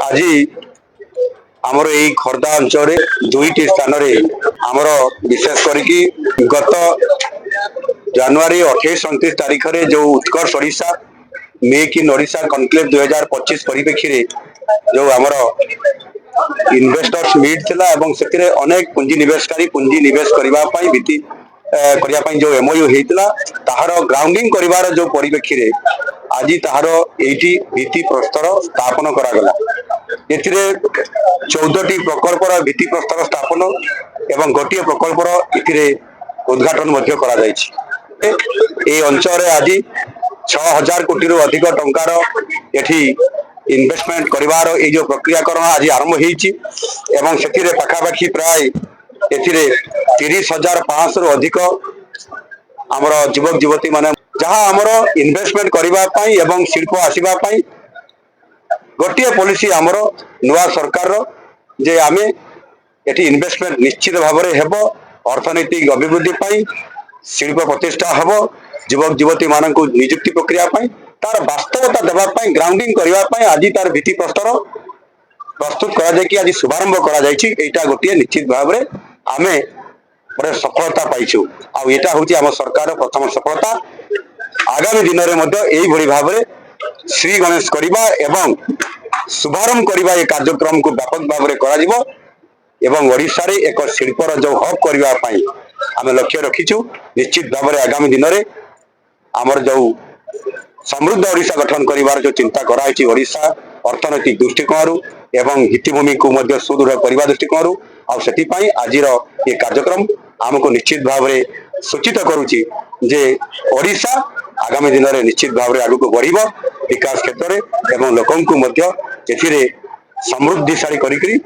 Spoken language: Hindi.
आज आमर यही खर्दा अंचल दुईटी स्थान आमर विशेष करके गत जनवरी 28-29 तारीख में जो Utkarsh Odisha make in Odisha conclave 2025 परिप्रेक्षी जो आमर इन्वेस्टर्स मीट थिला एवं से अनेक पुंजी निवेशकारी पुंजी निवेश करने भित्ति जो एमओयू होता ताहार ग्राउंडिंग करिवार जो परिप्रेक्षी आज ताहार एटी भित्ति प्रस्तर स्थापन करागला। एथिरे 14टी प्रकल्पर भित्ति प्रस्तर स्थापन एवं गोटे प्रकल्पर एथिरे उद्घाटन मध्य करा जायछि। ए अंचल आज 6000 कोटी रु अधिक टंकार एठी इन्वेस्टमेंट करिवार ए जो प्रक्रियाकरण आज आरंभ होईछि एवं सेथिरे पाखापाखि प्राय एथिरे 30,500 रु अधिक आमर युवक युवती माने जहाँ आमर इन्वेस्टमेंट करबा पई एवं शिल्प आसीबा पई गोटे पॉलिसी आमर नुआ सरकार जे आमे एटी इन्वेस्टमेंट निश्चित भाव में हेबो अर्थनैतिक अभिवृद्धि पई शिल्प प्रतिष्ठा हेबो युवक युवती मानक नियुक्ति प्रक्रिया पई तार वास्तवता देबा पई ग्राउंडिंग करबा पई आज तार भित्ति प्रस्तर प्रस्तुत करा जाय कि आज शुभारंभ करा जायछि। एटा गोटे निश्चित भाव में आमे बड़े सफलता पाइछु आ एटा होछि आम सरकार प्रथम सफलता। आगामी दिन में मध्य एही भली भाव में श्री गणेश करबा एवं शुभारंभ करबा ए कार्यक्रम को व्यापक भाव में करा जिवो एवं ओडिशा रे एक शिल्पर जो हब करबा पई आमे लक्ष्य रखिछु। निश्चित भाव में आगामी दिन में आमर जो समृद्ध ओडिशा गठन करिवार जो चिंता कराई ओडिशा अर्थनैतिक दृष्टिकोण एवं हितभूमि को मध्य सुदृढ़ करने दृष्टिकोण आपाई आज ये कार्यक्रम आमको निश्चित भाव में सूचित करुच्ची जे ओडिशा आगामी दिन में निश्चित भाव में आगू बढ़ विकास क्षेत्र में एवं लोक समृद्धिशाली करी